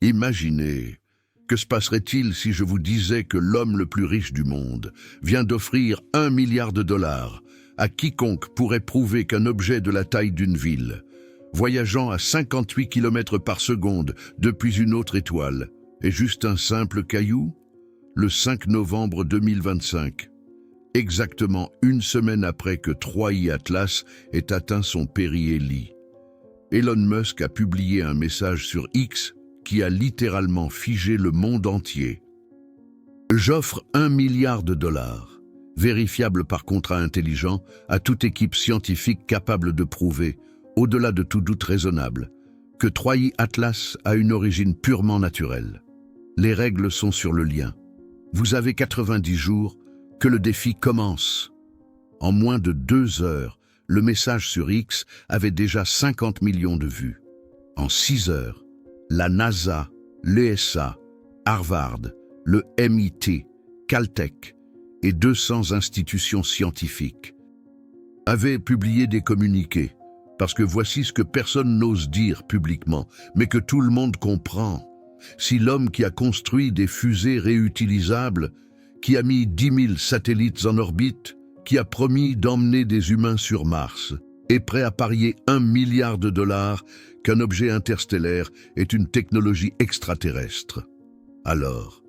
Imaginez, que se passerait-il si je vous disais que l'homme le plus riche du monde vient d'offrir 1 milliard de dollars à quiconque pourrait prouver qu'un objet de la taille d'une ville, voyageant à 58 km par seconde depuis une autre étoile, est juste un simple caillou? Le 5 novembre 2025, exactement une semaine après que 3i Atlas ait atteint son périhélie, Elon Musk a publié un message sur X qui a littéralement figé le monde entier. J'offre 1 milliard de dollars, vérifiable par contrat intelligent, à toute équipe scientifique capable de prouver, au-delà de tout doute raisonnable, que 3i Atlas a une origine purement naturelle. Les règles sont sur le lien. Vous avez 90 jours, que le défi commence. En moins de 2 heures, le message sur X avait déjà 50 millions de vues. En 6 heures, la NASA, l'ESA, Harvard, le MIT, Caltech et 200 institutions scientifiques avaient publié des communiqués, parce que voici ce que personne n'ose dire publiquement, mais que tout le monde comprend. Si l'homme qui a construit des fusées réutilisables, qui a mis 10 000 satellites en orbite, qui a promis d'emmener des humains sur Mars, est prêt à parier 1 milliard de dollars qu'un objet interstellaire est une technologie extraterrestre, alors,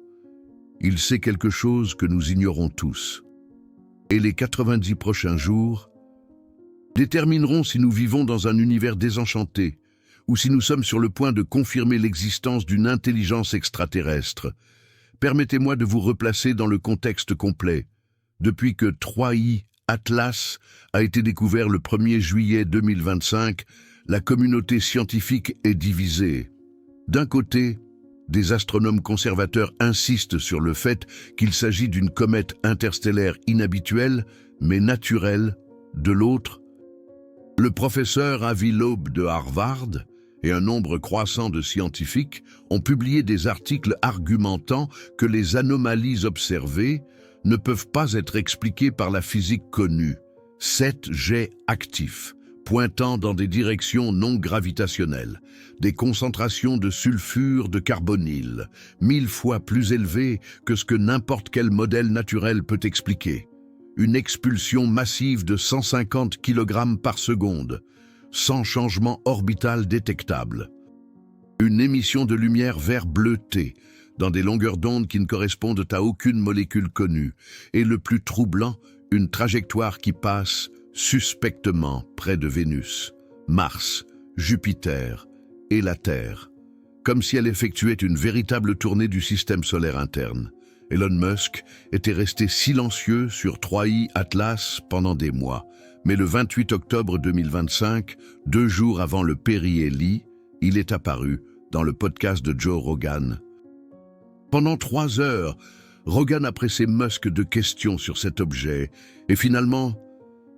il sait quelque chose que nous ignorons tous. Et les 90 prochains jours détermineront si nous vivons dans un univers désenchanté ou si nous sommes sur le point de confirmer l'existence d'une intelligence extraterrestre. Permettez-moi de vous replacer dans le contexte complet. Depuis que 3i Atlas a été découvert le 1er juillet 2025, la communauté scientifique est divisée. D'un côté, des astronomes conservateurs insistent sur le fait qu'il s'agit d'une comète interstellaire inhabituelle, mais naturelle. De l'autre, le professeur Avi Loeb de Harvard et un nombre croissant de scientifiques ont publié des articles argumentant que les anomalies observées ne peuvent pas être expliquées par la physique connue, 7 jets actifs, pointant dans des directions non gravitationnelles, des concentrations de sulfure de carbonyle, 1000 fois plus élevées que ce que n'importe quel modèle naturel peut expliquer, une expulsion massive de 150 kg par seconde, sans changement orbital détectable, une émission de lumière vert bleuté, dans des longueurs d'onde qui ne correspondent à aucune molécule connue, et le plus troublant, une trajectoire qui passe suspectement près de Vénus, Mars, Jupiter et la Terre, comme si elle effectuait une véritable tournée du système solaire interne. Elon Musk était resté silencieux sur 3i Atlas pendant des mois, mais le 28 octobre 2025, 2 jours avant le périhélie, il est apparu dans le podcast de Joe Rogan. Pendant 3 heures, Rogan a pressé Musk de questions sur cet objet, et finalement,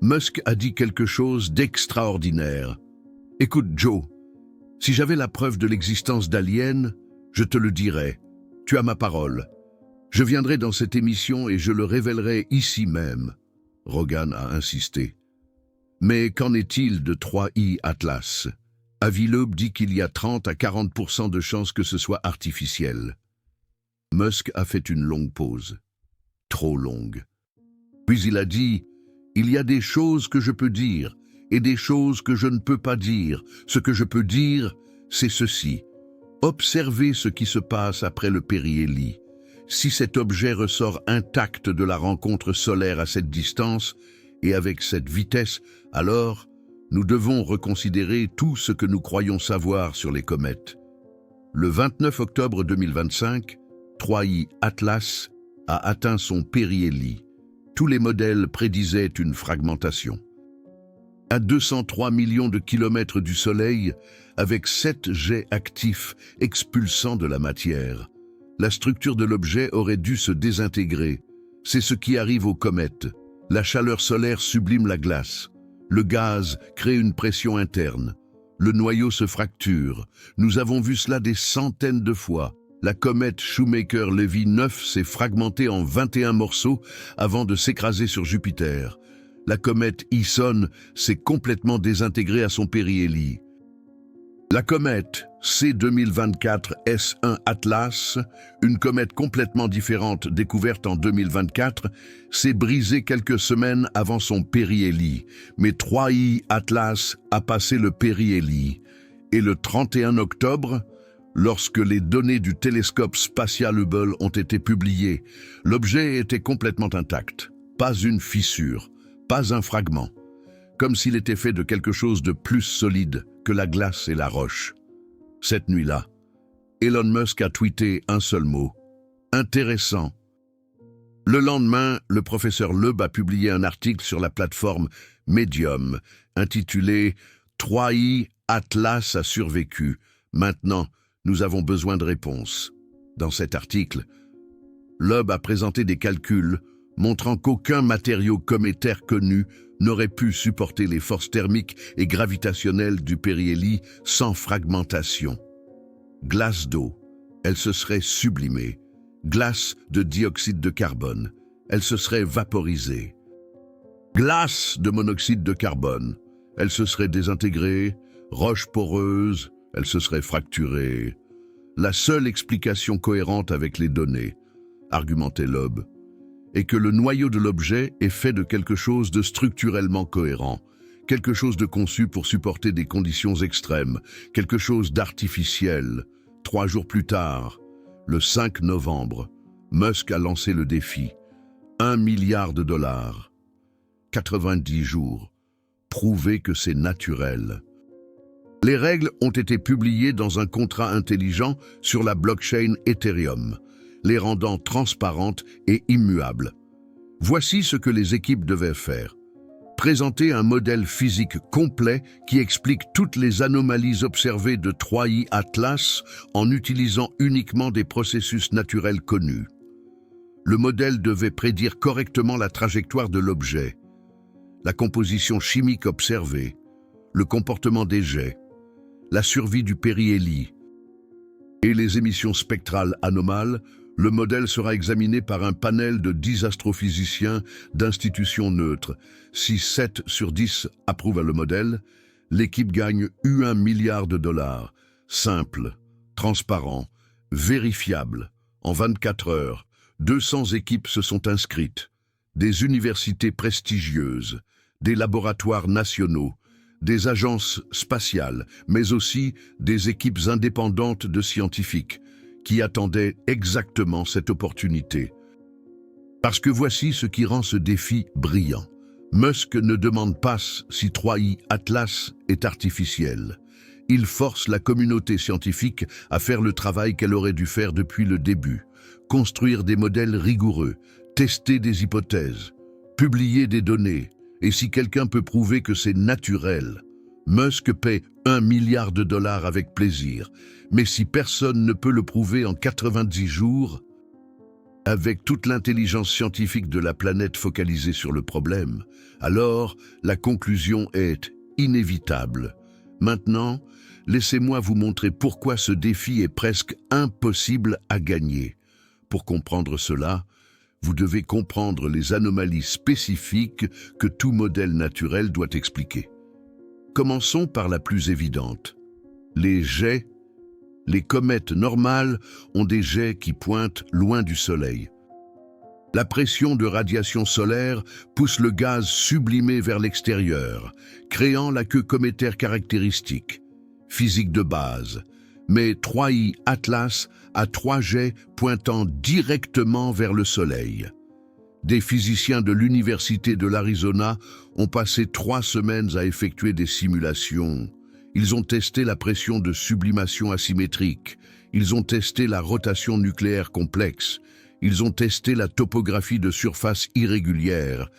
Musk a dit quelque chose d'extraordinaire. « Écoute Joe, si j'avais la preuve de l'existence d'aliens, je te le dirais. Tu as ma parole. Je viendrai dans cette émission et je le révélerai ici même. » Rogan a insisté. Mais qu'en est-il de 3i Atlas? Avi Loeb dit qu'il y a 30 à 40% de chances que ce soit artificiel. Musk a fait une longue pause. Trop longue. Puis il a dit « Il y a des choses que je peux dire et des choses que je ne peux pas dire. Ce que je peux dire, c'est ceci. Observez ce qui se passe après le périhélie. Si cet objet ressort intact de la rencontre solaire à cette distance et avec cette vitesse, alors nous devons reconsidérer tout ce que nous croyons savoir sur les comètes. » Le 29 octobre 2025, 3i Atlas a atteint son périhélie. Tous les modèles prédisaient une fragmentation. À 203 millions de kilomètres du Soleil, avec 7 jets actifs expulsant de la matière, la structure de l'objet aurait dû se désintégrer. C'est ce qui arrive aux comètes. La chaleur solaire sublime la glace. Le gaz crée une pression interne. Le noyau se fracture. Nous avons vu cela des centaines de fois. La comète Shoemaker-Levy 9 s'est fragmentée en 21 morceaux avant de s'écraser sur Jupiter. La comète Ison s'est complètement désintégrée à son périhélie. La comète C2024 S1 Atlas, une comète complètement différente découverte en 2024, s'est brisée quelques semaines avant son périhélie, mais 3I Atlas a passé le périhélie. Et le 31 octobre, lorsque les données du télescope spatial Hubble ont été publiées, l'objet était complètement intact. Pas une fissure, pas un fragment. Comme s'il était fait de quelque chose de plus solide que la glace et la roche. Cette nuit-là, Elon Musk a tweeté un seul mot. Intéressant. Le lendemain, le professeur Loeb a publié un article sur la plateforme Medium, intitulé « 3I Atlas a survécu. Maintenant, nous avons besoin de réponses ». Dans cet article, Loeb a présenté des calculs montrant qu'aucun matériau cométaire connu n'aurait pu supporter les forces thermiques et gravitationnelles du périhélie sans fragmentation. Glace d'eau, elle se serait sublimée. Glace de dioxyde de carbone, elle se serait vaporisée. Glace de monoxyde de carbone, elle se serait désintégrée. Roche poreuse, elle se serait fracturée. La seule explication cohérente avec les données, argumentait Loeb, est que le noyau de l'objet est fait de quelque chose de structurellement cohérent, quelque chose de conçu pour supporter des conditions extrêmes, quelque chose d'artificiel. 3 jours plus tard, le 5 novembre, Musk a lancé le défi. 1 milliard de dollars. 90 jours. Prouver que c'est naturel. Les règles ont été publiées dans un contrat intelligent sur la blockchain Ethereum, les rendant transparentes et immuables. Voici ce que les équipes devaient faire. Présenter un modèle physique complet qui explique toutes les anomalies observées de 3I Atlas en utilisant uniquement des processus naturels connus. Le modèle devait prédire correctement la trajectoire de l'objet, la composition chimique observée, le comportement des jets, la survie du périhélie et les émissions spectrales anomales. Le modèle sera examiné par un panel de 10 astrophysiciens d'institutions neutres. Si 7 sur 10 approuvent le modèle, l'équipe gagne $1 milliard. Simple, transparent, vérifiable. En 24 heures, 200 équipes se sont inscrites. Des universités prestigieuses, des laboratoires nationaux, des agences spatiales, mais aussi des équipes indépendantes de scientifiques qui attendaient exactement cette opportunité. Parce que voici ce qui rend ce défi brillant. Musk ne demande pas si 3I Atlas est artificiel. Il force la communauté scientifique à faire le travail qu'elle aurait dû faire depuis le début. Construire des modèles rigoureux, tester des hypothèses, publier des données. Et si quelqu'un peut prouver que c'est naturel, Musk paie $1 milliard avec plaisir. Mais si personne ne peut le prouver en 90 jours, avec toute l'intelligence scientifique de la planète focalisée sur le problème, alors la conclusion est inévitable. Maintenant, laissez-moi vous montrer pourquoi ce défi est presque impossible à gagner. Pour comprendre cela, vous devez comprendre les anomalies spécifiques que tout modèle naturel doit expliquer. Commençons par la plus évidente. Les jets. Les comètes normales ont des jets qui pointent loin du Soleil. La pression de radiation solaire pousse le gaz sublimé vers l'extérieur, créant la queue cométaire caractéristique. Physique de base. Mais 3I Atlas a 3 jets pointant directement vers le Soleil. Des physiciens de l'Université de l'Arizona ont passé 3 semaines à effectuer des simulations. Ils ont testé la pression de sublimation asymétrique. Ils ont testé la rotation nucléaire complexe. Ils ont testé la topographie de surface irrégulière.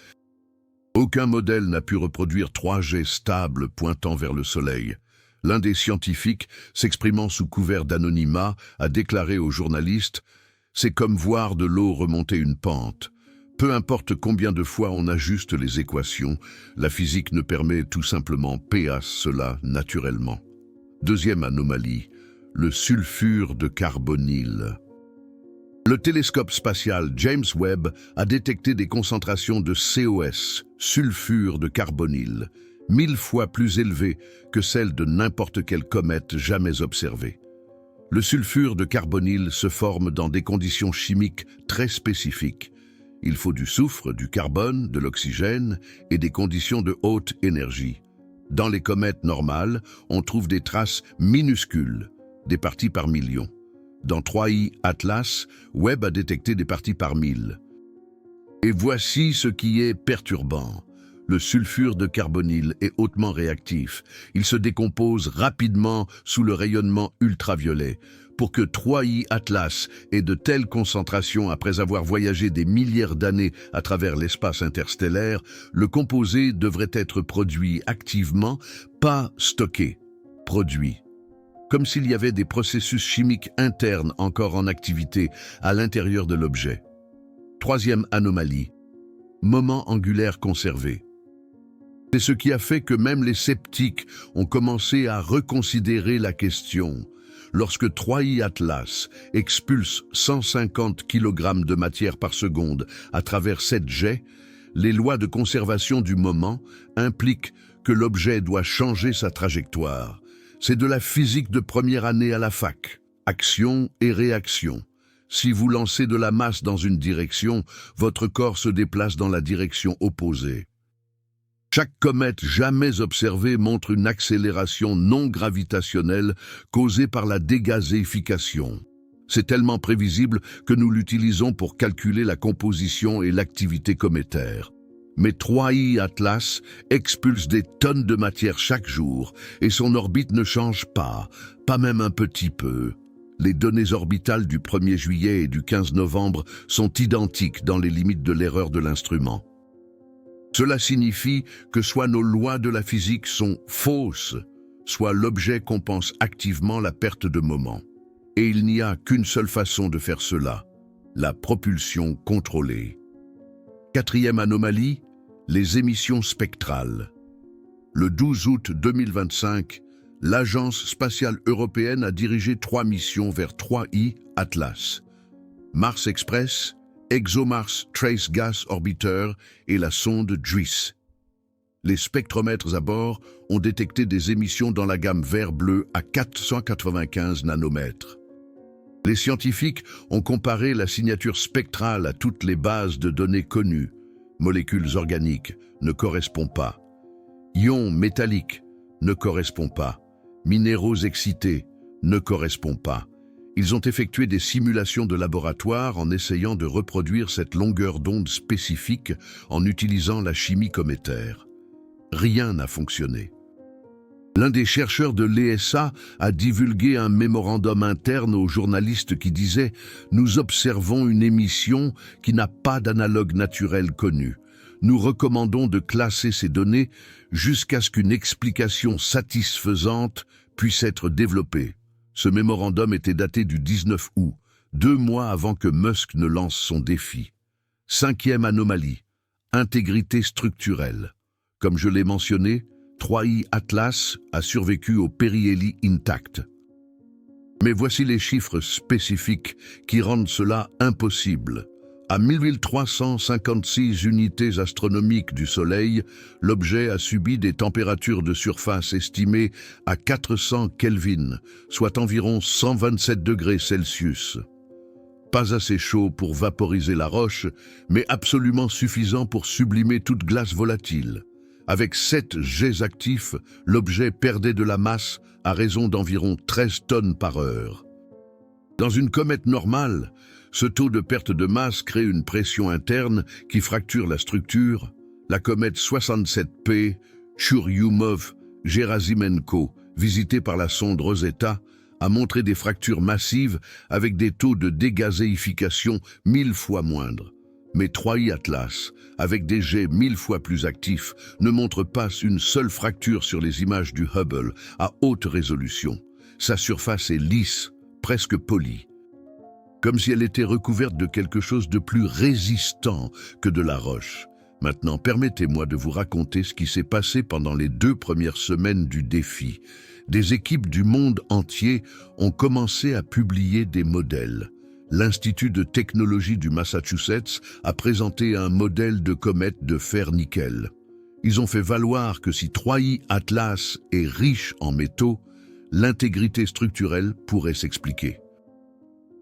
Aucun modèle n'a pu reproduire 3 jets stables pointant vers le Soleil. L'un des scientifiques, s'exprimant sous couvert d'anonymat, a déclaré aux journalistes « C'est comme voir de l'eau remonter une pente. Peu importe combien de fois on ajuste les équations, la physique ne permet tout simplement pas cela naturellement. » Deuxième anomalie, le sulfure de carbonyle. Le télescope spatial James Webb a détecté des concentrations de COS, sulfure de carbonyle, 1000 fois plus élevée que celle de n'importe quelle comète jamais observée. Le sulfure de carbonyle se forme dans des conditions chimiques très spécifiques. Il faut du soufre, du carbone, de l'oxygène et des conditions de haute énergie. Dans les comètes normales, on trouve des traces minuscules, des parties par million. Dans 3I Atlas, Webb a détecté des parties par 1000. Et voici ce qui est perturbant. Le sulfure de carbonyle est hautement réactif. Il se décompose rapidement sous le rayonnement ultraviolet. Pour que 3I Atlas ait de telles concentrations après avoir voyagé des milliards d'années à travers l'espace interstellaire, le composé devrait être produit activement, pas stocké, produit. Comme s'il y avait des processus chimiques internes encore en activité à l'intérieur de l'objet. Troisième anomalie, moment angulaire conservé. C'est ce qui a fait que même les sceptiques ont commencé à reconsidérer la question. Lorsque 3I Atlas expulse 150 kg de matière par seconde à travers 7 jets, les lois de conservation du moment impliquent que l'objet doit changer sa trajectoire. C'est de la physique de première année à la fac. Action et réaction. Si vous lancez de la masse dans une direction, votre corps se déplace dans la direction opposée. Chaque comète jamais observée montre une accélération non gravitationnelle causée par la dégazéification. C'est tellement prévisible que nous l'utilisons pour calculer la composition et l'activité cométaire. Mais 3I Atlas expulse des tonnes de matière chaque jour et son orbite ne change pas même un petit peu. Les données orbitales du 1er juillet et du 15 novembre sont identiques dans les limites de l'erreur de l'instrument. Cela signifie que soit nos lois de la physique sont fausses, soit l'objet compense activement la perte de moment. Et il n'y a qu'une seule façon de faire cela, la propulsion contrôlée. Quatrième anomalie, les émissions spectrales. Le 12 août 2025, l'Agence spatiale européenne a dirigé 3 missions vers 3I Atlas. Mars Express, ExoMars Trace Gas Orbiter et la sonde JUICE. Les spectromètres à bord ont détecté des émissions dans la gamme vert-bleu à 495 nanomètres. Les scientifiques ont comparé la signature spectrale à toutes les bases de données connues. Molécules organiques ne correspondent pas. Ions métalliques ne correspondent pas. Minéraux excités ne correspondent pas. Ils ont effectué des simulations de laboratoire en essayant de reproduire cette longueur d'onde spécifique en utilisant la chimie cométaire. Rien n'a fonctionné. L'un des chercheurs de l'ESA a divulgué un mémorandum interne aux journalistes qui disait « Nous observons une émission qui n'a pas d'analogue naturel connu. Nous recommandons de classer ces données jusqu'à ce qu'une explication satisfaisante puisse être développée. » Ce mémorandum était daté du 19 août, 2 mois avant que Musk ne lance son défi. Cinquième anomalie, intégrité structurelle. Comme je l'ai mentionné, 3I Atlas a survécu au périhélie intact. Mais voici les chiffres spécifiques qui rendent cela impossible. À 1356 unités astronomiques du Soleil, l'objet a subi des températures de surface estimées à 400 Kelvin, soit environ 127 degrés Celsius. Pas assez chaud pour vaporiser la roche, mais absolument suffisant pour sublimer toute glace volatile. Avec 7 jets actifs, l'objet perdait de la masse à raison d'environ 13 tonnes par heure. Dans une comète normale, ce taux de perte de masse crée une pression interne qui fracture la structure. La comète 67P, Churyumov-Gerasimenko, visitée par la sonde Rosetta, a montré des fractures massives avec des taux de dégazéification 1000 fois moindres. Mais 3I Atlas, avec des jets 1000 fois plus actifs, ne montre pas une seule fracture sur les images du Hubble à haute résolution. Sa surface est lisse, presque polie, comme si elle était recouverte de quelque chose de plus résistant que de la roche. Maintenant, permettez-moi de vous raconter ce qui s'est passé pendant les 2 premières semaines du défi. Des équipes du monde entier ont commencé à publier des modèles. L'Institut de technologie du Massachusetts a présenté un modèle de comète de fer-nickel. Ils ont fait valoir que si 3i Atlas est riche en métaux, l'intégrité structurelle pourrait s'expliquer.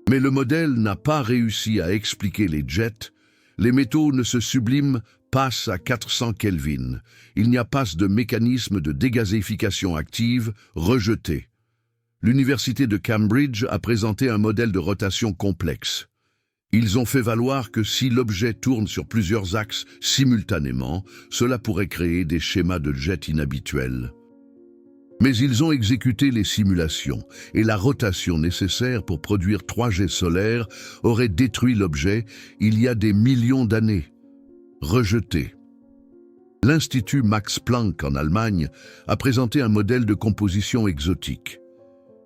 Mais le modèle n'a pas réussi à expliquer les jets. Les métaux ne se subliment pas à 400 Kelvin. Il n'y a pas de mécanisme de dégazéification active rejeté. L'université de Cambridge a présenté un modèle de rotation complexe. Ils ont fait valoir que si l'objet tourne sur plusieurs axes simultanément, cela pourrait créer des schémas de jet inhabituels. Mais ils ont exécuté les simulations et la rotation nécessaire pour produire 3 jets solaires aurait détruit l'objet il y a des millions d'années. Rejeté. L'Institut Max Planck en Allemagne a présenté un modèle de composition exotique.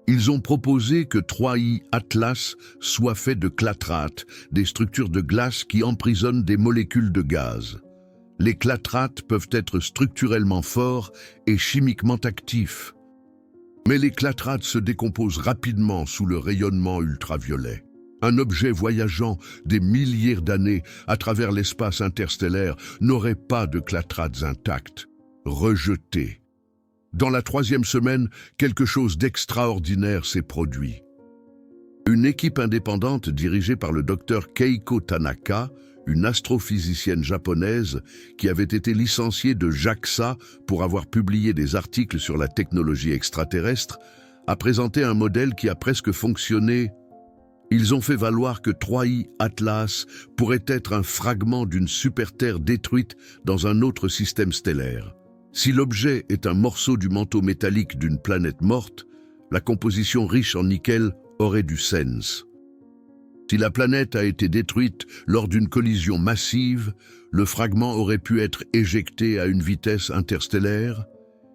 Ils ont proposé que 3i Atlas soit fait de clatrates, des structures de glace qui emprisonnent des molécules de gaz. Les clatrates peuvent être structurellement forts et chimiquement actifs. Mais les clatrates se décomposent rapidement sous le rayonnement ultraviolet. Un objet voyageant des milliers d'années à travers l'espace interstellaire n'aurait pas de clatrates intactes. Rejeté. Dans la 3e semaine, quelque chose d'extraordinaire s'est produit. Une équipe indépendante dirigée par le docteur Keiko Tanaka, une astrophysicienne japonaise qui avait été licenciée de JAXA pour avoir publié des articles sur la technologie extraterrestre, a présenté un modèle qui a presque fonctionné. Ils ont fait valoir que 3i Atlas pourrait être un fragment d'une super-Terre détruite dans un autre système stellaire. Si l'objet est un morceau du manteau métallique d'une planète morte, la composition riche en nickel aurait du sens. Si la planète a été détruite lors d'une collision massive, le fragment aurait pu être éjecté à une vitesse interstellaire,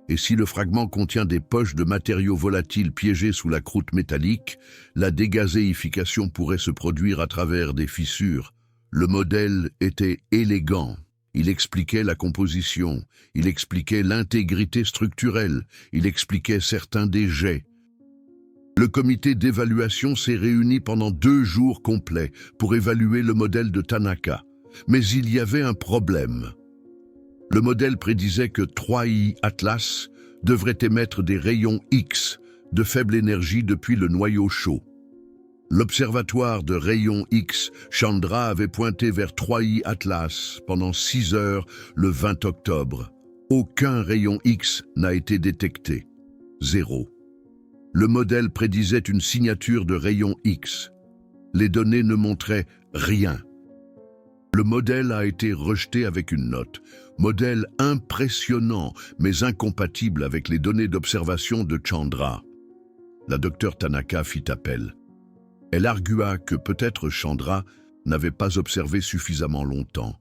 et si le fragment contient des poches de matériaux volatiles piégés sous la croûte métallique, la dégazéification pourrait se produire à travers des fissures. Le modèle était élégant. Il expliquait la composition, il expliquait l'intégrité structurelle, il expliquait certains des jets. Le comité d'évaluation s'est réuni pendant 2 jours complets pour évaluer le modèle de Tanaka. Mais il y avait un problème. Le modèle prédisait que 3i Atlas devrait émettre des rayons X de faible énergie depuis le noyau chaud. L'observatoire de rayons X Chandra avait pointé vers 3i Atlas pendant 6 heures le 20 octobre. Aucun rayon X n'a été détecté. 0. Le modèle prédisait une signature de rayons X. Les données ne montraient rien. Le modèle a été rejeté avec une note. Modèle impressionnant, mais incompatible avec les données d'observation de Chandra. La docteure Tanaka fit appel. Elle argua que peut-être Chandra n'avait pas observé suffisamment longtemps.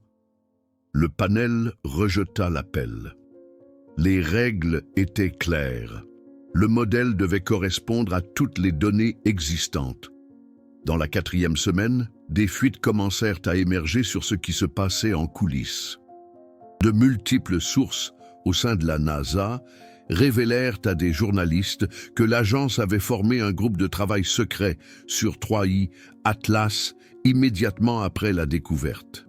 Le panel rejeta l'appel. Les règles étaient claires. Le modèle devait correspondre à toutes les données existantes. Dans la 4e semaine, des fuites commencèrent à émerger sur ce qui se passait en coulisses. De multiples sources au sein de la NASA révélèrent à des journalistes que l'agence avait formé un groupe de travail secret sur 3i Atlas immédiatement après la découverte.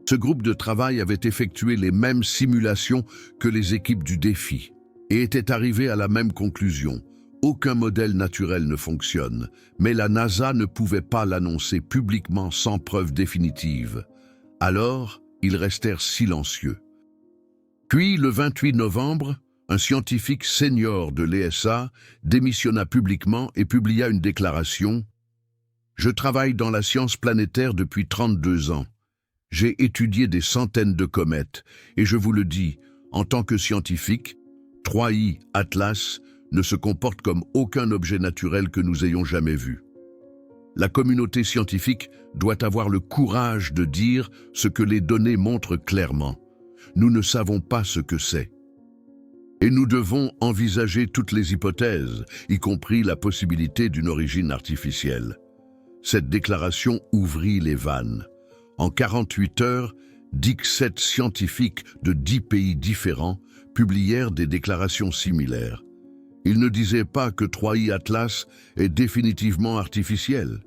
Ce groupe de travail avait effectué les mêmes simulations que les équipes du défi et était arrivé à la même conclusion. Aucun modèle naturel ne fonctionne, mais la NASA ne pouvait pas l'annoncer publiquement sans preuve définitive. Alors, ils restèrent silencieux. Puis, le 28 novembre, un scientifique senior de l'ESA démissionna publiquement et publia une déclaration « Je travaille dans la science planétaire depuis 32 ans. J'ai étudié des centaines de comètes et je vous le dis, en tant que scientifique, 3i Atlas ne se comporte comme aucun objet naturel que nous ayons jamais vu. La communauté scientifique doit avoir le courage de dire ce que les données montrent clairement. Nous ne savons pas ce que c'est. Et nous devons envisager toutes les hypothèses, y compris la possibilité d'une origine artificielle. Cette déclaration ouvrit les vannes. En 48 heures, 17 scientifiques de 10 pays différents publièrent des déclarations similaires. Ils ne disaient pas que 3i Atlas est définitivement artificiel.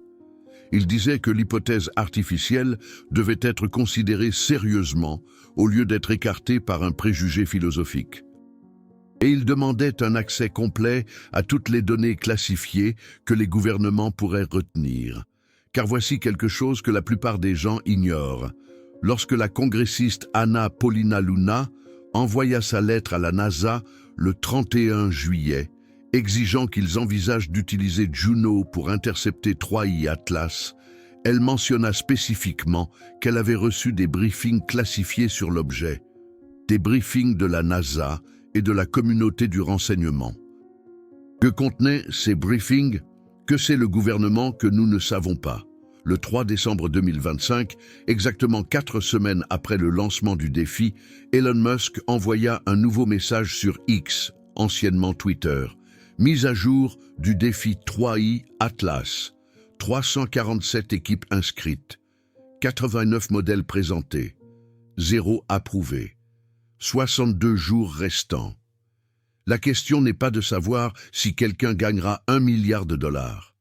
Il disait que l'hypothèse artificielle devait être considérée sérieusement au lieu d'être écartée par un préjugé philosophique. Et il demandait un accès complet à toutes les données classifiées que les gouvernements pourraient retenir. Car voici quelque chose que la plupart des gens ignorent. Lorsque la congressiste Anna Paulina Luna envoya sa lettre à la NASA le 31 juillet, exigeant qu'ils envisagent d'utiliser Juno pour intercepter 3I Atlas, elle mentionna spécifiquement qu'elle avait reçu des briefings classifiés sur l'objet, des briefings de la NASA et de la communauté du renseignement. Que contenaient ces briefings? Que sait le gouvernement que nous ne savons pas? Le 3 décembre 2025, exactement 4 semaines après le lancement du défi, Elon Musk envoya un nouveau message sur X, anciennement Twitter. Mise à jour du défi 3I Atlas. 347 équipes inscrites. 89 modèles présentés. 0 approuvé. 62 jours restants. La question n'est pas de savoir si quelqu'un gagnera 1 milliard de dollars.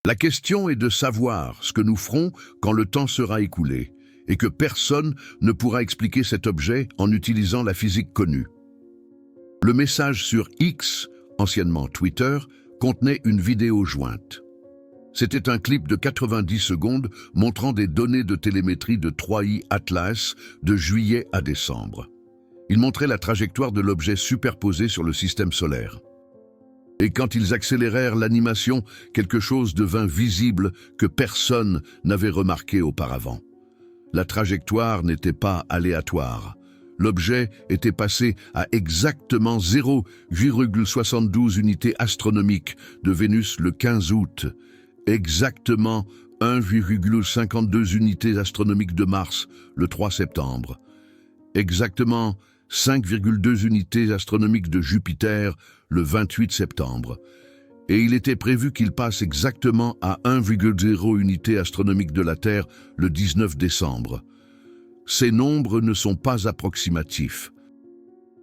La question est de savoir ce que nous ferons quand le temps sera écoulé et que personne ne pourra expliquer cet objet en utilisant la physique connue. Le message sur X, anciennement Twitter, contenait une vidéo jointe. C'était un clip de 90 secondes montrant des données de télémétrie de 3I Atlas de juillet à décembre. Il montrait la trajectoire de l'objet superposé sur le système solaire. Et quand ils accélérèrent l'animation, quelque chose devint visible que personne n'avait remarqué auparavant. La trajectoire n'était pas aléatoire. L'objet était passé à exactement 0,72 unités astronomiques de Vénus le 15 août, exactement 1,52 unités astronomiques de Mars le 3 septembre, exactement 5,2 unités astronomiques de Jupiter le 28 septembre, et il était prévu qu'il passe exactement à 1,0 unité astronomique de la Terre le 19 décembre. Ces nombres ne sont pas approximatifs.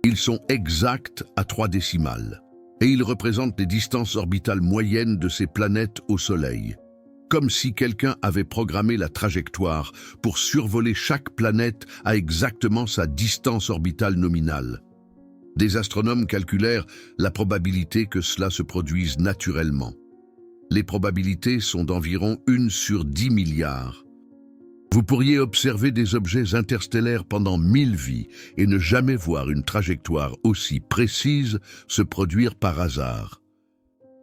Ils sont exacts à 3 décimales, et ils représentent les distances orbitales moyennes de ces planètes au Soleil, comme si quelqu'un avait programmé la trajectoire pour survoler chaque planète à exactement sa distance orbitale nominale. Des astronomes calculèrent la probabilité que cela se produise naturellement. Les probabilités sont d'environ 1 sur 10 milliards. Vous pourriez observer des objets interstellaires pendant 1000 vies et ne jamais voir une trajectoire aussi précise se produire par hasard.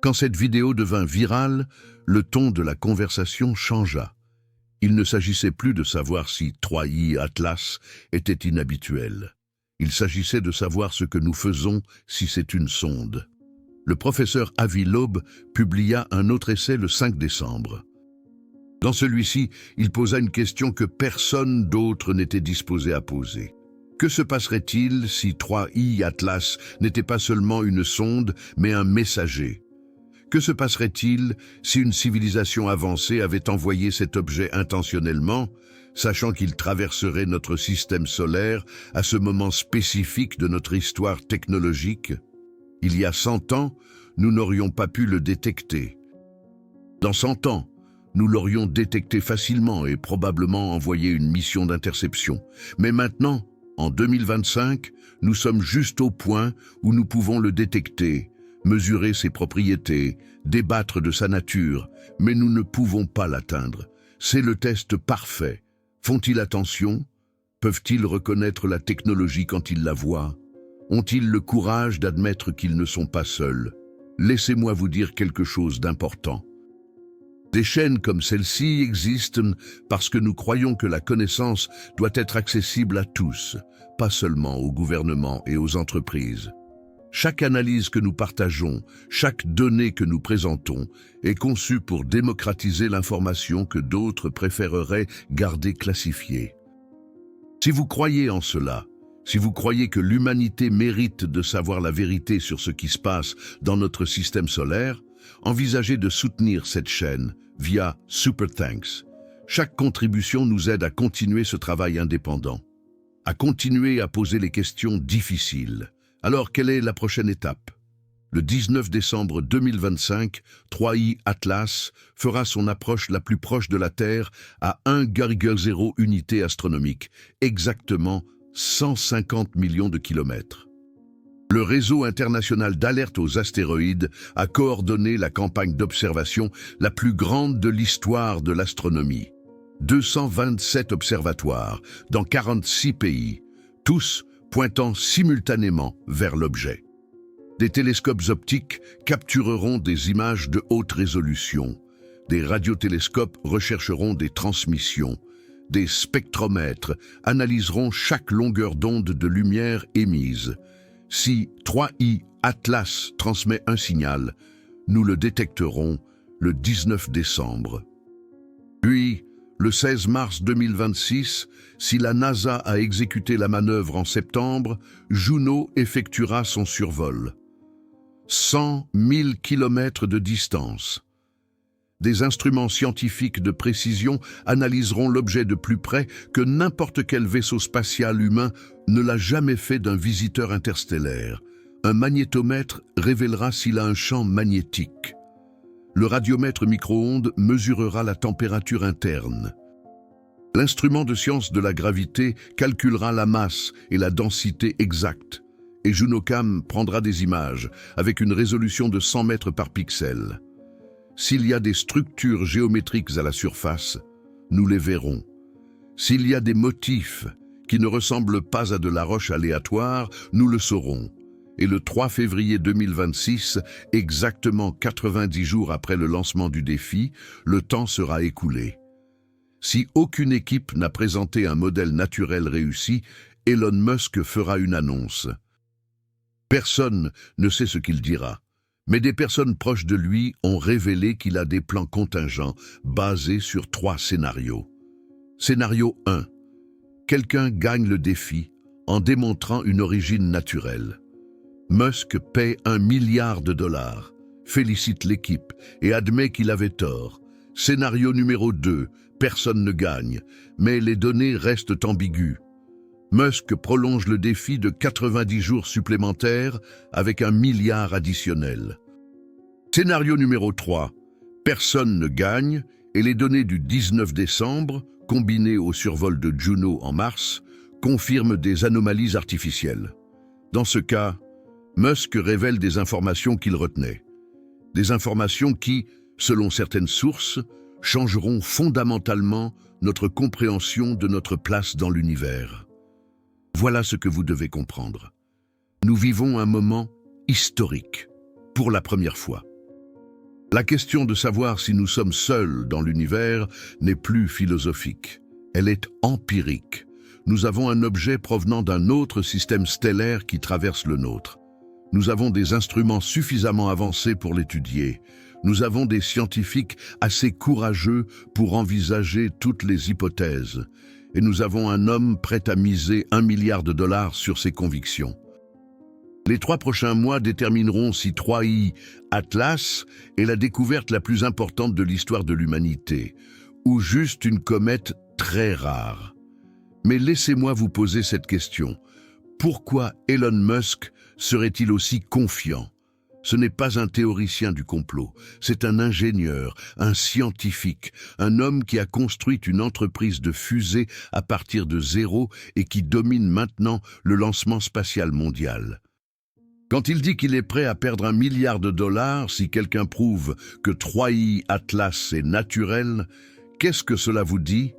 Quand cette vidéo devint virale, le ton de la conversation changea. Il ne s'agissait plus de savoir si 3I Atlas était inhabituel. Il s'agissait de savoir ce que nous faisons si c'est une sonde. Le professeur Avi Loeb publia un autre essai le 5 décembre. Dans celui-ci, il posa une question que personne d'autre n'était disposé à poser. Que se passerait-il si 3I Atlas n'était pas seulement une sonde, mais un messager? Que se passerait-il si une civilisation avancée avait envoyé cet objet intentionnellement, sachant qu'il traverserait notre système solaire à ce moment spécifique de notre histoire technologique? Il y a 100 ans, nous n'aurions pas pu le détecter. Dans 100 ans, nous l'aurions détecté facilement et probablement envoyé une mission d'interception. Mais maintenant, en 2025, nous sommes juste au point où nous pouvons le détecter, mesurer ses propriétés, débattre de sa nature, mais nous ne pouvons pas l'atteindre. C'est le test parfait. Font-ils attention? Peuvent-ils reconnaître la technologie quand ils la voient? Ont-ils le courage d'admettre qu'ils ne sont pas seuls? Laissez-moi vous dire quelque chose d'important. Des chaînes comme celle-ci existent parce que nous croyons que la connaissance doit être accessible à tous, pas seulement aux gouvernements et aux entreprises. Chaque analyse que nous partageons, chaque donnée que nous présentons est conçue pour démocratiser l'information que d'autres préféreraient garder classifiée. Si vous croyez en cela, si vous croyez que l'humanité mérite de savoir la vérité sur ce qui se passe dans notre système solaire, envisagez de soutenir cette chaîne via Super Thanks. Chaque contribution nous aide à continuer ce travail indépendant, à continuer à poser les questions difficiles. Alors, quelle est la prochaine étape? Le 19 décembre 2025, 3I Atlas fera son approche la plus proche de la Terre à 1,0 unité astronomique, exactement 150 millions de kilomètres. Le réseau international d'alerte aux astéroïdes a coordonné la campagne d'observation la plus grande de l'histoire de l'astronomie. 227 observatoires dans 46 pays, tous pointant simultanément vers l'objet. Des télescopes optiques captureront des images de haute résolution. Des radiotélescopes rechercheront des transmissions. Des spectromètres analyseront chaque longueur d'onde de lumière émise. Si 3I Atlas transmet un signal, nous le détecterons le 19 décembre. Puis, le 16 mars 2026, si la NASA a exécuté la manœuvre en septembre, Juno effectuera son survol. 100 000 kilomètres de distance. Des instruments scientifiques de précision analyseront l'objet de plus près que n'importe quel vaisseau spatial humain ne l'a jamais fait d'un visiteur interstellaire. Un magnétomètre révélera s'il a un champ magnétique. Le radiomètre micro-ondes mesurera la température interne. L'instrument de science de la gravité calculera la masse et la densité exacte. Et JunoCam prendra des images avec une résolution de 100 mètres par pixel. S'il y a des structures géométriques à la surface, nous les verrons. S'il y a des motifs qui ne ressemblent pas à de la roche aléatoire, nous le saurons. Et le 3 février 2026, exactement 90 jours après le lancement du défi, le temps sera écoulé. Si aucune équipe n'a présenté un modèle naturel réussi, Elon Musk fera une annonce. Personne ne sait ce qu'il dira, mais des personnes proches de lui ont révélé qu'il a des plans contingents basés sur 3 scénarios. Scénario 1. Quelqu'un gagne le défi en démontrant une origine naturelle. Musk paie $1 milliard, félicite l'équipe et admet qu'il avait tort. Scénario numéro 2. Personne ne gagne, mais les données restent ambiguës. Musk prolonge le défi de 90 jours supplémentaires avec $1 milliard additionnel. Scénario numéro 3. Personne ne gagne et les données du 19 décembre, combinées au survol de Juno en mars, confirment des anomalies artificielles. Dans ce cas, Musk révèle des informations qu'il retenait. Des informations qui, selon certaines sources, changeront fondamentalement notre compréhension de notre place dans l'univers. Voilà ce que vous devez comprendre. Nous vivons un moment historique, pour la première fois. La question de savoir si nous sommes seuls dans l'univers n'est plus philosophique. Elle est empirique. Nous avons un objet provenant d'un autre système stellaire qui traverse le nôtre. Nous avons des instruments suffisamment avancés pour l'étudier. Nous avons des scientifiques assez courageux pour envisager toutes les hypothèses. Et nous avons un homme prêt à miser $1 milliard sur ses convictions. Les 3 prochains mois détermineront si 3I Atlas est la découverte la plus importante de l'histoire de l'humanité, ou juste une comète très rare. Mais laissez-moi vous poser cette question. Pourquoi Elon Musk serait-il aussi confiant? Ce n'est pas un théoricien du complot, c'est un ingénieur, un scientifique, un homme qui a construit une entreprise de fusée à partir de zéro et qui domine maintenant le lancement spatial mondial. Quand il dit qu'il est prêt à perdre $1 milliard si quelqu'un prouve que 3I Atlas est naturel, qu'est-ce que cela vous dit?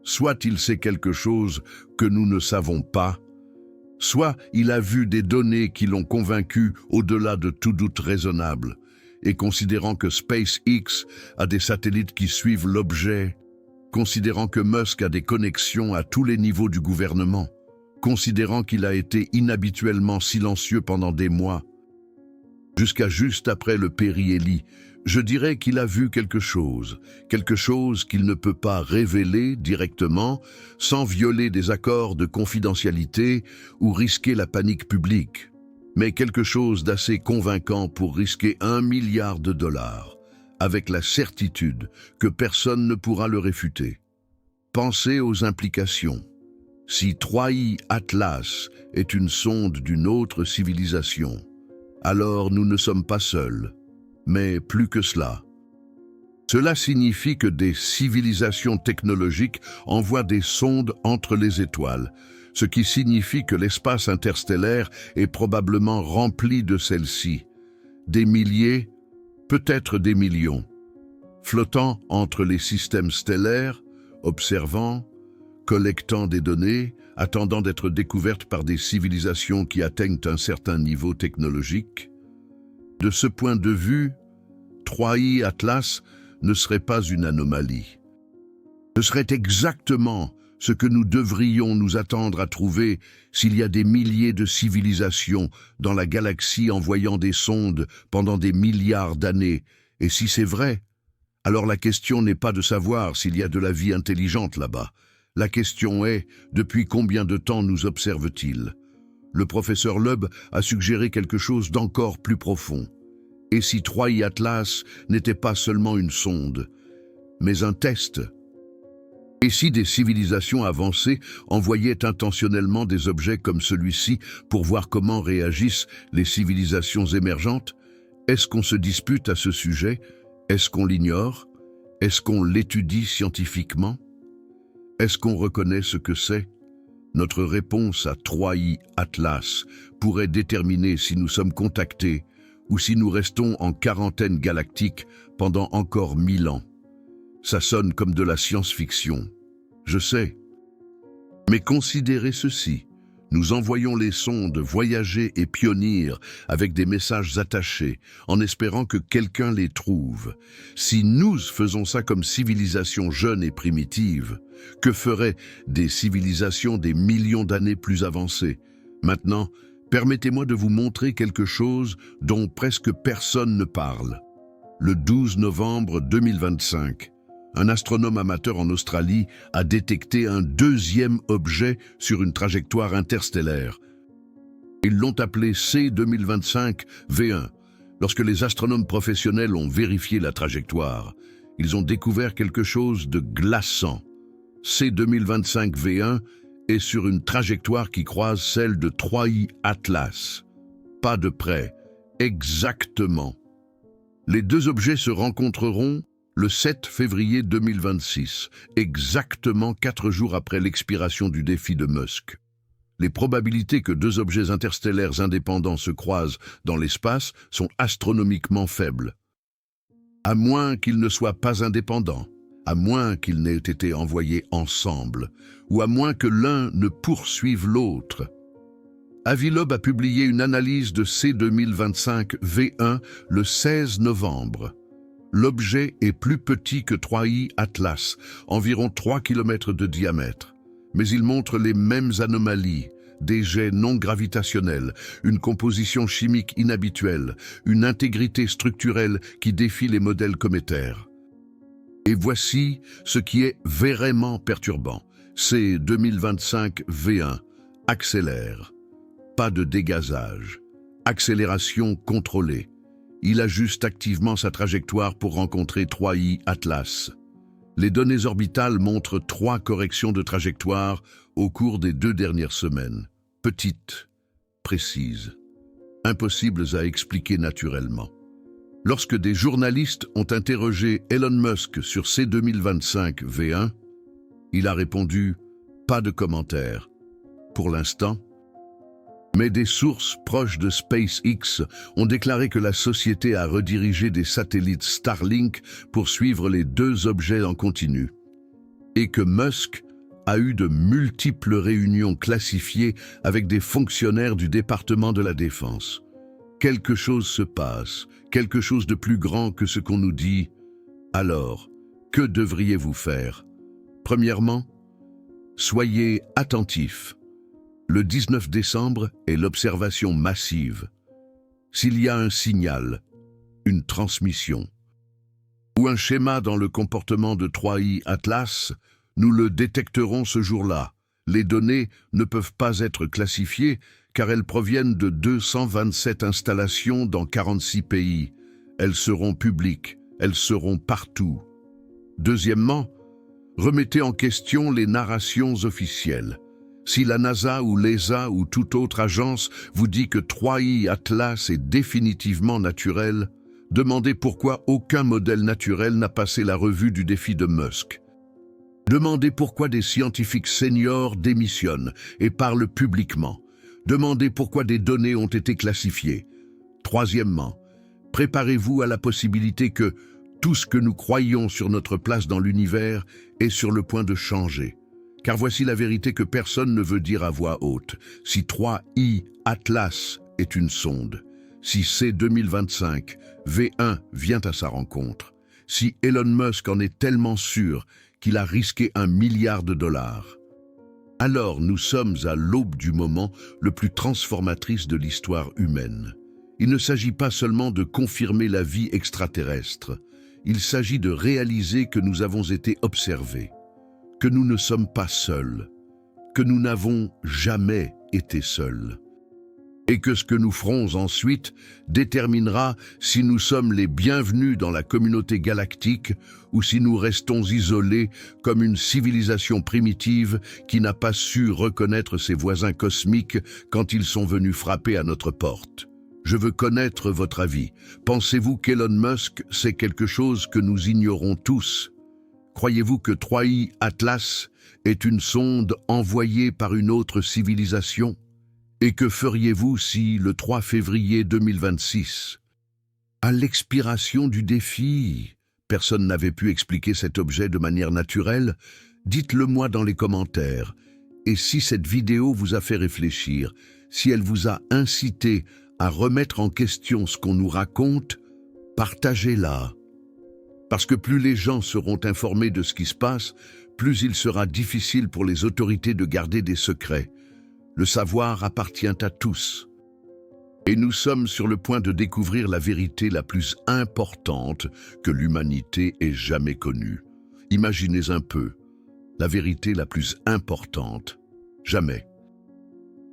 Soit il sait quelque chose que nous ne savons pas, soit il a vu des données qui l'ont convaincu au-delà de tout doute raisonnable, et considérant que SpaceX a des satellites qui suivent l'objet, considérant que Musk a des connexions à tous les niveaux du gouvernement, considérant qu'il a été inhabituellement silencieux pendant des mois, jusqu'à juste après le périhélie, je dirais qu'il a vu quelque chose qu'il ne peut pas révéler directement sans violer des accords de confidentialité ou risquer la panique publique, mais quelque chose d'assez convaincant pour risquer $1 milliard, avec la certitude que personne ne pourra le réfuter. Pensez aux implications. Si 3I Atlas est une sonde d'une autre civilisation, alors nous ne sommes pas seuls. Mais plus que cela. Cela signifie que des civilisations technologiques envoient des sondes entre les étoiles, ce qui signifie que l'espace interstellaire est probablement rempli de celles-ci. Des milliers, peut-être des millions, flottant entre les systèmes stellaires, observant, collectant des données, attendant d'être découvertes par des civilisations qui atteignent un certain niveau technologique. De ce point de vue, 3i Atlas ne serait pas une anomalie. Ce serait exactement ce que nous devrions nous attendre à trouver s'il y a des milliers de civilisations dans la galaxie envoyant des sondes pendant des milliards d'années. Et si c'est vrai, alors la question n'est pas de savoir s'il y a de la vie intelligente là-bas. La question est, depuis combien de temps nous observe-t-il? Le professeur Loeb a suggéré quelque chose d'encore plus profond. Et si 3i Atlas n'était pas seulement une sonde, mais un test? Et si des civilisations avancées envoyaient intentionnellement des objets comme celui-ci pour voir comment réagissent les civilisations émergentes? Est-ce qu'on se dispute à ce sujet? Est-ce qu'on l'ignore? Est-ce qu'on l'étudie scientifiquement? Est-ce qu'on reconnaît ce que c'est? Notre réponse à 3i Atlas pourrait déterminer si nous sommes contactés ou si nous restons en quarantaine galactique pendant encore 1000 ans. Ça sonne comme de la science-fiction. Je sais. Mais considérez ceci. Nous envoyons les sondes voyager et pionnières avec des messages attachés, en espérant que quelqu'un les trouve. Si nous faisons ça comme civilisation jeune et primitive, que feraient des civilisations des millions d'années plus avancées? Maintenant, permettez-moi de vous montrer quelque chose dont presque personne ne parle. Le 12 novembre 2025, un astronome amateur en Australie a détecté un deuxième objet sur une trajectoire interstellaire. Ils l'ont appelé C2025-V1. Lorsque les astronomes professionnels ont vérifié la trajectoire, ils ont découvert quelque chose de glaçant. C2025-V1 est sur une trajectoire qui croise celle de 3i Atlas. Pas de près, exactement. Les deux objets se rencontreront le 7 février 2026, exactement 4 jours après l'expiration du défi de Musk. Les probabilités que deux objets interstellaires indépendants se croisent dans l'espace sont astronomiquement faibles. À moins qu'ils ne soient pas indépendants, à moins qu'ils n'aient été envoyés ensemble, ou à moins que l'un ne poursuive l'autre. Avi Loeb a publié une analyse de C2025-V1 le 16 novembre. L'objet est plus petit que 3i Atlas, environ 3 km de diamètre. Mais il montre les mêmes anomalies, des jets non gravitationnels, une composition chimique inhabituelle, une intégrité structurelle qui défie les modèles cométaires. Et voici ce qui est vraiment perturbant. C2025-V1 accélère. Pas de dégazage. Accélération contrôlée. Il ajuste activement sa trajectoire pour rencontrer 3i Atlas. Les données orbitales montrent 3 corrections de trajectoire au cours des 2 dernières semaines. Petites, précises, impossibles à expliquer naturellement. Lorsque des journalistes ont interrogé Elon Musk sur C2025-V1, il a répondu « Pas de commentaires. Pour l'instant ». Mais des sources proches de SpaceX ont déclaré que la société a redirigé des satellites Starlink pour suivre les 2 objets en continu, et que Musk a eu de multiples réunions classifiées avec des fonctionnaires du département de la Défense. Quelque chose se passe, quelque chose de plus grand que ce qu'on nous dit. Alors, que devriez-vous faire? Premièrement, soyez attentifs. Le 19 décembre est l'observation massive. S'il y a un signal, une transmission, ou un schéma dans le comportement de 3i Atlas, nous le détecterons ce jour-là. Les données ne peuvent pas être classifiées car elles proviennent de 227 installations dans 46 pays. Elles seront publiques, elles seront partout. Deuxièmement, remettez en question les narrations officielles. Si la NASA ou l'ESA ou toute autre agence vous dit que 3i Atlas est définitivement naturel, demandez pourquoi aucun modèle naturel n'a passé la revue du défi de Musk. Demandez pourquoi des scientifiques seniors démissionnent et parlent publiquement. Demandez pourquoi des données ont été classifiées. Troisièmement, préparez-vous à la possibilité que tout ce que nous croyons sur notre place dans l'univers est sur le point de changer. Car voici la vérité que personne ne veut dire à voix haute. Si 3i Atlas est une sonde, si C2025 V1 vient à sa rencontre, si Elon Musk en est tellement sûr qu'il a risqué $1 milliard, alors nous sommes à l'aube du moment le plus transformatrice de l'histoire humaine. Il ne s'agit pas seulement de confirmer la vie extraterrestre, il s'agit de réaliser que nous avons été observés, que nous ne sommes pas seuls, que nous n'avons jamais été seuls, et que ce que nous ferons ensuite déterminera si nous sommes les bienvenus dans la communauté galactique ou si nous restons isolés comme une civilisation primitive qui n'a pas su reconnaître ses voisins cosmiques quand ils sont venus frapper à notre porte. Je veux connaître votre avis. Pensez-vous qu'Elon Musk sait quelque chose que nous ignorons tous? Croyez-vous que 3i Atlas est une sonde envoyée par une autre civilisation? Et que feriez-vous si, le 3 février 2026, à l'expiration du défi, personne n'avait pu expliquer cet objet de manière naturelle? Dites-le-moi dans les commentaires. Et si cette vidéo vous a fait réfléchir, si elle vous a incité à remettre en question ce qu'on nous raconte, partagez-la. Parce que plus les gens seront informés de ce qui se passe, plus il sera difficile pour les autorités de garder des secrets. Le savoir appartient à tous. Et nous sommes sur le point de découvrir la vérité la plus importante que l'humanité ait jamais connue. Imaginez un peu, la vérité la plus importante, jamais.